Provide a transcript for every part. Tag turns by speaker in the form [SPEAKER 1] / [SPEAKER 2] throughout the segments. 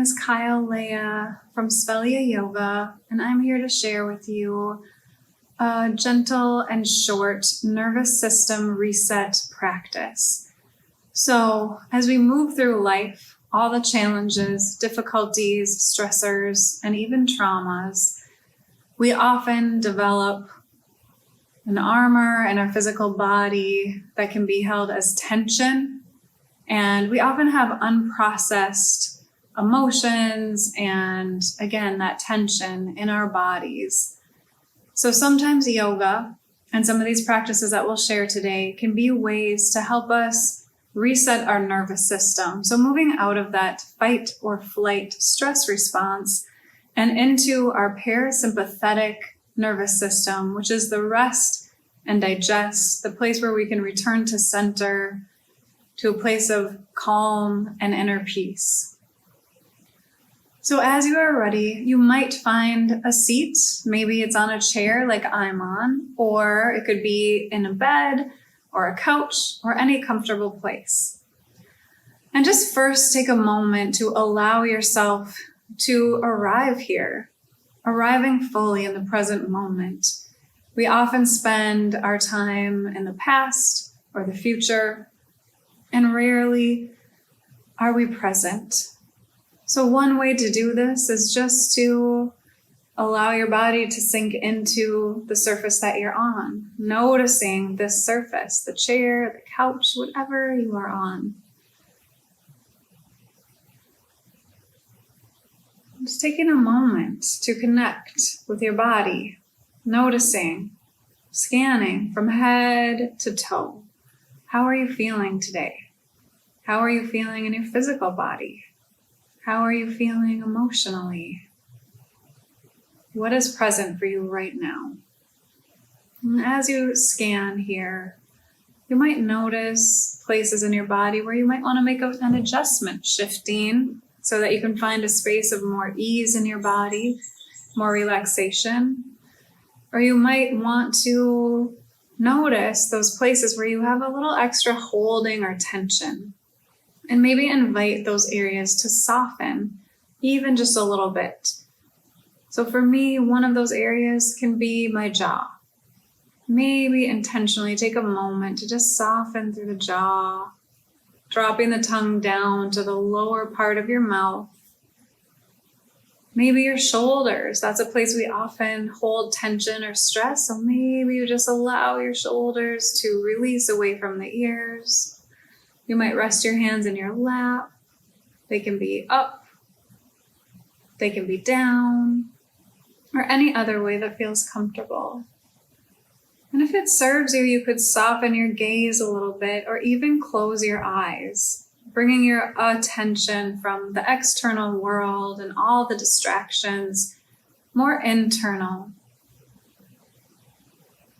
[SPEAKER 1] is Kyle Leah from Svalja Yoga, and I'm here to share with you a gentle and short nervous system reset practice. So as we move through life, all the challenges, difficulties, stressors, and even traumas, we often develop an armor in our physical body that can be held as tension. And we often have unprocessed emotions and, again, that tension in our bodies. So sometimes yoga and some of these practices that we'll share today can be ways to help us reset our nervous system. So moving out of that fight or flight stress response and into our parasympathetic nervous system, which is the rest and digest, the place where we can return to center, to a place of calm and inner peace. So as you are ready, you might find a seat. Maybe it's on a chair like I'm on, or it could be in a bed or a couch or any comfortable place. And just first take a moment to allow yourself to arrive here, arriving fully in the present moment. We often spend our time in the past or the future, and rarely are we present. So one way to do this is just to allow your body to sink into the surface that you're on, noticing this surface, the chair, the couch, whatever you are on. Just taking a moment to connect with your body, noticing, scanning from head to toe. How are you feeling today? How are you feeling in your physical body? How are you feeling emotionally? What is present for you right now? And as you scan here, you might notice places in your body where you might want to make an adjustment, shifting so that you can find a space of more ease in your body, more relaxation. Or you might want to notice those places where you have a little extra holding or tension, and maybe invite those areas to soften even just a little bit. So for me, one of those areas can be my jaw. Maybe intentionally take a moment to just soften through the jaw, dropping the tongue down to the lower part of your mouth. Maybe your shoulders. That's a place we often hold tension or stress. So maybe you just allow your shoulders to release away from the ears. You might rest your hands in your lap. They can be up. They can be down, or any other way that feels comfortable. And if it serves you, you could soften your gaze a little bit or even close your eyes, bringing your attention from the external world and all the distractions, more internal.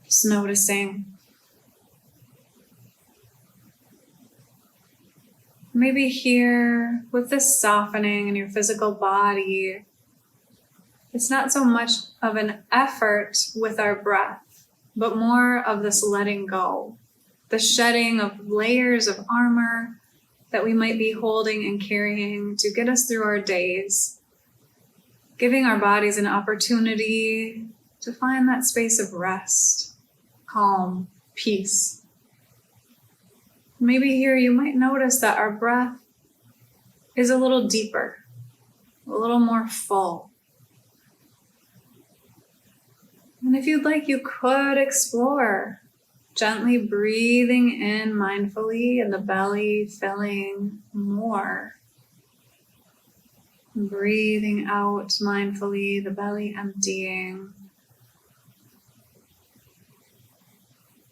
[SPEAKER 1] Just noticing. Maybe here, with this softening in your physical body, it's not so much of an effort with our breath, but more of this letting go, the shedding of layers of armor that we might be holding and carrying to get us through our days, giving our bodies an opportunity to find that space of rest, calm, peace. Maybe here you might notice that our breath is a little deeper, a little more full. And if you'd like, you could explore gently breathing in mindfully and the belly filling more. Breathing out mindfully, the belly emptying.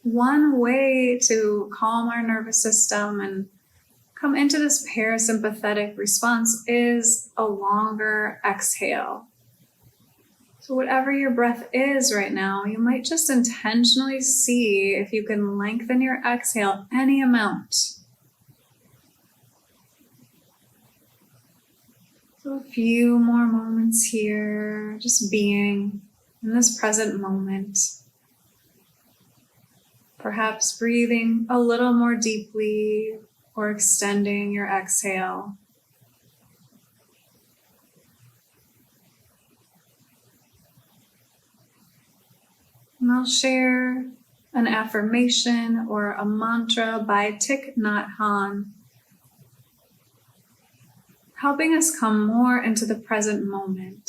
[SPEAKER 1] One way to calm our nervous system and come into this parasympathetic response is a longer exhale. So whatever your breath is right now, you might just intentionally see if you can lengthen your exhale any amount. So a few more moments here, just being in this present moment. Perhaps breathing a little more deeply or extending your exhale. And I'll share an affirmation or a mantra by Thich Nhat Hanh, helping us come more into the present moment.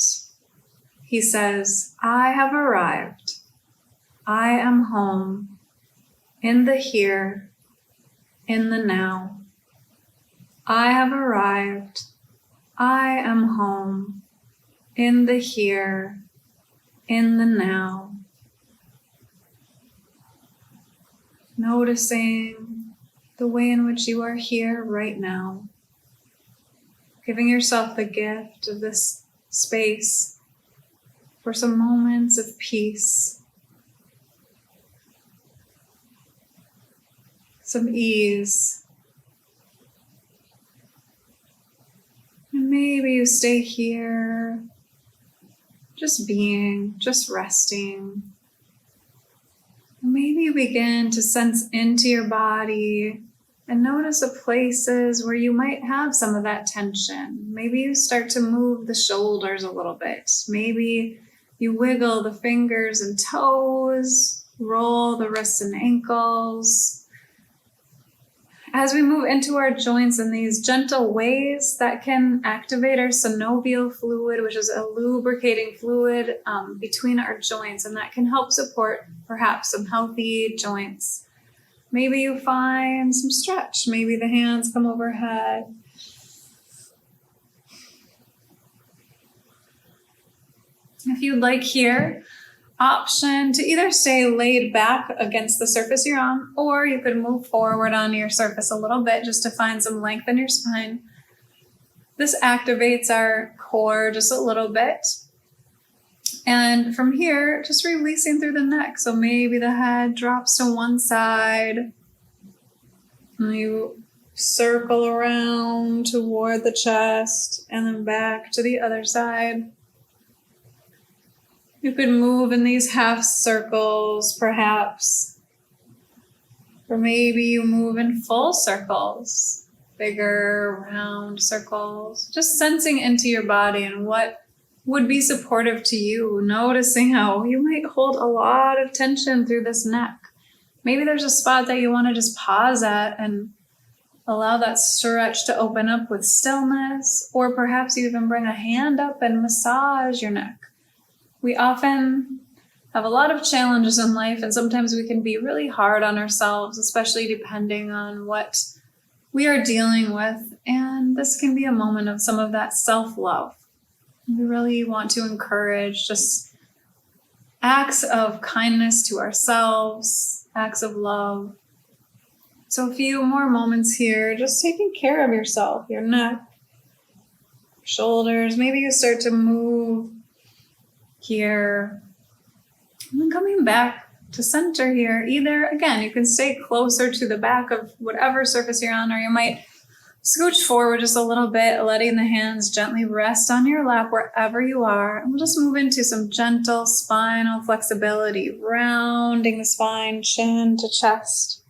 [SPEAKER 1] He says, I have arrived. I am home, in the here, in the now. I have arrived. I am home, in the here, in the now. Noticing the way in which you are here right now. Giving yourself the gift of this space for some moments of peace, some ease. And maybe you stay here, just being, just resting. Maybe you begin to sense into your body and notice the places where you might have some of that tension. Maybe you start to move the shoulders a little bit. Maybe you wiggle the fingers and toes, roll the wrists and ankles. As we move into our joints in these gentle ways that can activate our synovial fluid, which is a lubricating fluid between our joints, and that can help support perhaps some healthy joints. Maybe you find some stretch. Maybe the hands come overhead. If you'd like here, option to either stay laid back against the surface you're on, or you could move forward on your surface a little bit just to find some length in your spine. This activates our core just a little bit. And from here, just releasing through the neck. So maybe the head drops to one side. And you circle around toward the chest and then back to the other side. You could move in these half circles, perhaps. Or maybe you move in full circles, bigger, round circles. Just sensing into your body and what would be supportive to you, noticing how you might hold a lot of tension through this neck. Maybe there's a spot that you want to just pause at and allow that stretch to open up with stillness, or perhaps you even bring a hand up and massage your neck. We often have a lot of challenges in life, and sometimes we can be really hard on ourselves, especially depending on what we are dealing with. And this can be a moment of some of that self-love. We really want to encourage just acts of kindness to ourselves, acts of love. So a few more moments here, just taking care of yourself, your neck, shoulders. Maybe you start to move here, and then coming back to center here. Either, again, you can stay closer to the back of whatever surface you're on, or you might scooch forward just a little bit, letting the hands gently rest on your lap wherever you are. And we'll just move into some gentle spinal flexibility, rounding the spine, chin to chest.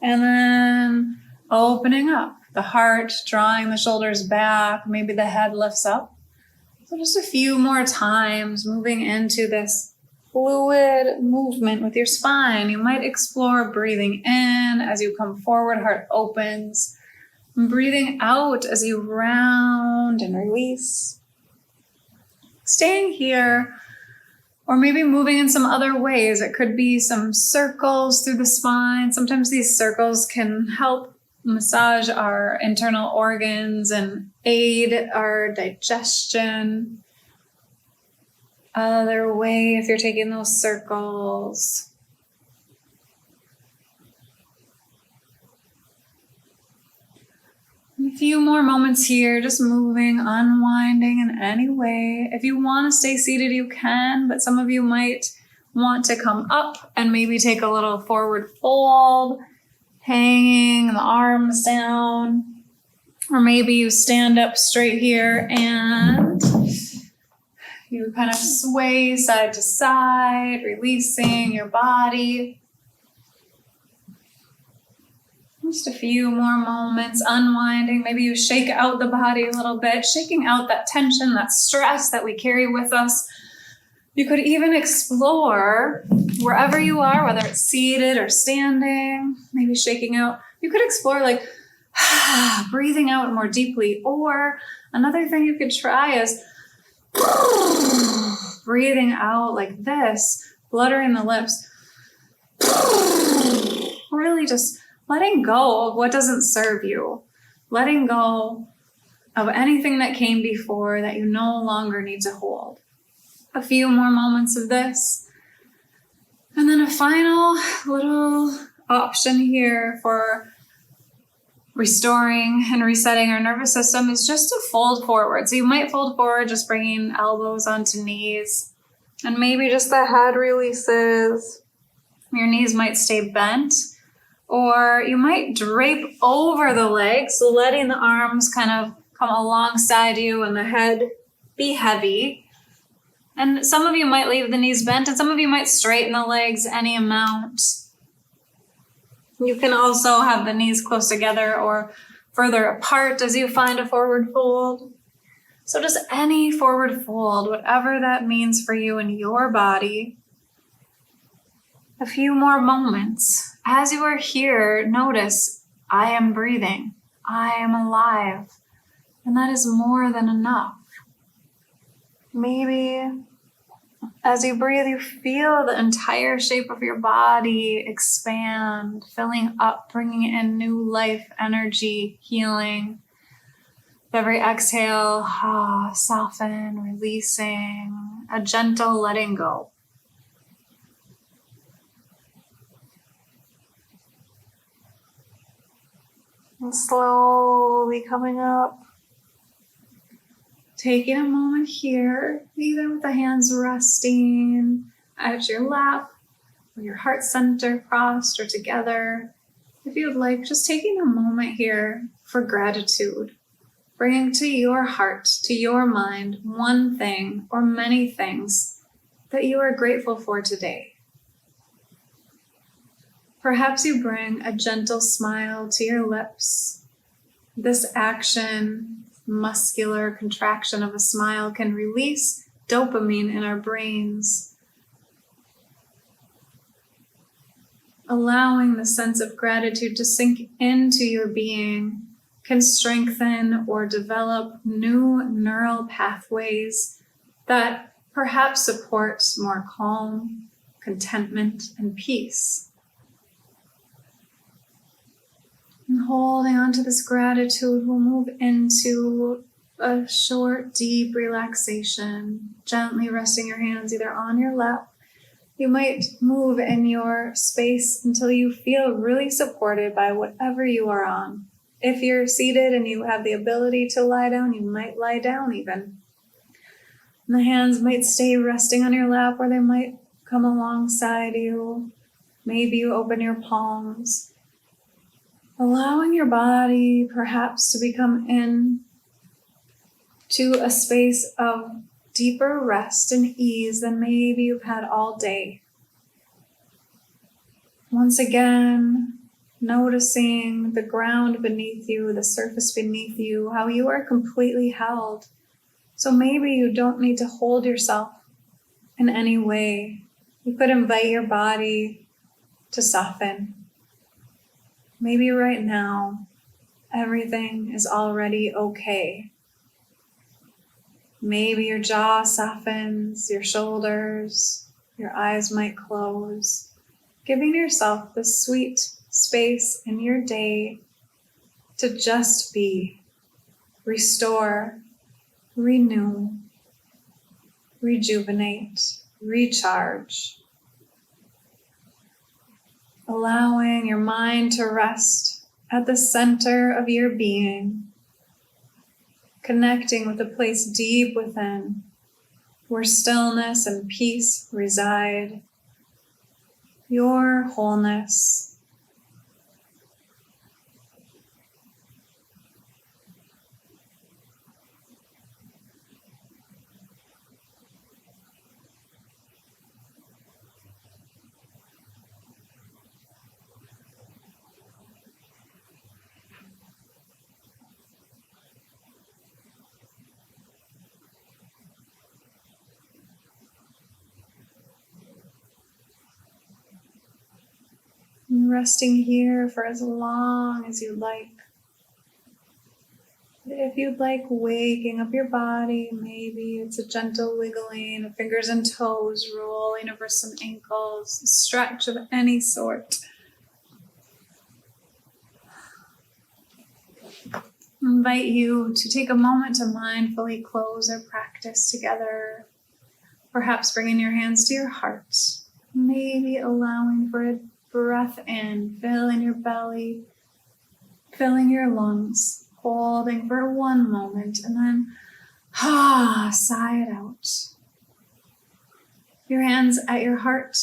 [SPEAKER 1] And then opening up the heart, drawing the shoulders back. Maybe the head lifts up. So just a few more times, moving into this fluid movement with your spine. You might explore breathing in as you come forward, heart opens. And breathing out as you round and release. Staying here, or maybe moving in some other ways. It could be some circles through the spine. Sometimes these circles can help massage our internal organs and aid our digestion. Other way, if you're taking those circles. A few more moments here, just moving, unwinding in any way. If you want to stay seated, you can, but some of you might want to come up and maybe take a little forward fold, hanging the arms down. Or maybe you stand up straight here and you kind of sway side to side, releasing your body. Just a few more moments, unwinding. Maybe you shake out the body a little bit, shaking out that tension, that stress that we carry with us You could even explore wherever you are, whether it's seated or standing, maybe shaking out. You could explore like breathing out more deeply. Or another thing you could try is breathing out like this, fluttering the lips. Really just letting go of what doesn't serve you. Letting go of anything that came before that you no longer need to hold. A few more moments of this. And then a final little option here for restoring and resetting our nervous system is just to fold forward. So you might fold forward, just bringing elbows onto knees. And maybe just the head releases. Your knees might stay bent. Or you might drape over the legs, letting the arms kind of come alongside you and the head be heavy. And some of you might leave the knees bent, and some of you might straighten the legs any amount. You can also have the knees close together or further apart as you find a forward fold. So just any forward fold, whatever that means for you and your body. A few more moments. As you are here, notice, I am breathing. I am alive. And that is more than enough. Maybe as you breathe, you feel the entire shape of your body expand, filling up, bringing in new life, energy, healing. With every exhale, soften, releasing, a gentle letting go. And slowly coming up. Taking a moment here, either with the hands resting at your lap, or your heart center crossed or together. If you would like, just taking a moment here for gratitude. Bringing to your heart, to your mind, one thing or many things that you are grateful for today. Perhaps you bring a gentle smile to your lips. This action, muscular contraction of a smile, can release dopamine in our brains, allowing the sense of gratitude to sink into your being, can strengthen or develop new neural pathways that perhaps support more calm, contentment, and peace. And holding on to this gratitude, we'll move into a short, deep relaxation, gently resting your hands either on your lap. You might move in your space until you feel really supported by whatever you are on. If you're seated and you have the ability to lie down, you might lie down even. And the hands might stay resting on your lap, or they might come alongside you. Maybe you open your palms. Allowing your body perhaps to become in to a space of deeper rest and ease than maybe you've had all day. Once again, noticing the ground beneath you, the surface beneath you, how you are completely held. So maybe you don't need to hold yourself in any way. You could invite your body to soften. Maybe right now, everything is already okay. Maybe your jaw softens, your shoulders, your eyes might close, giving yourself the sweet space in your day to just be, restore, renew, rejuvenate, recharge. Allowing your mind to rest at the center of your being, connecting with a place deep within where stillness and peace reside, your wholeness. resting here for as long as you'd like. If you'd like waking up your body, maybe it's a gentle wiggling of fingers and toes, rolling over some ankles, a stretch of any sort. I invite you to take a moment to mindfully close our practice together, perhaps bringing your hands to your heart, maybe allowing for a breath in, filling your belly, filling your lungs, holding for one moment, and then sigh it out. Your hands at your heart.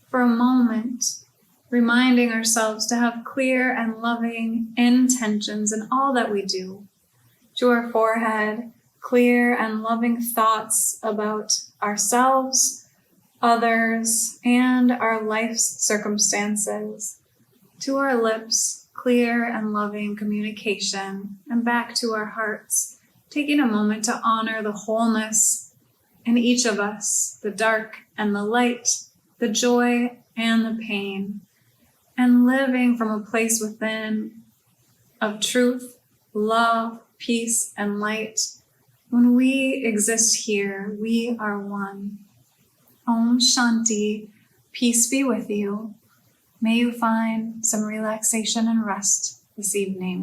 [SPEAKER 1] For a moment, reminding ourselves to have clear and loving intentions in all that we do. To our forehead, clear and loving thoughts about ourselves, others, and our life's circumstances. To our lips, clear and loving communication, and back to our hearts, taking a moment to honor the wholeness in each of us, the dark and the light, the joy and the pain, and living from a place within of truth, love, peace, and light. When we exist here, we are one. Om Shanti, peace be with you. May you find some relaxation and rest this evening.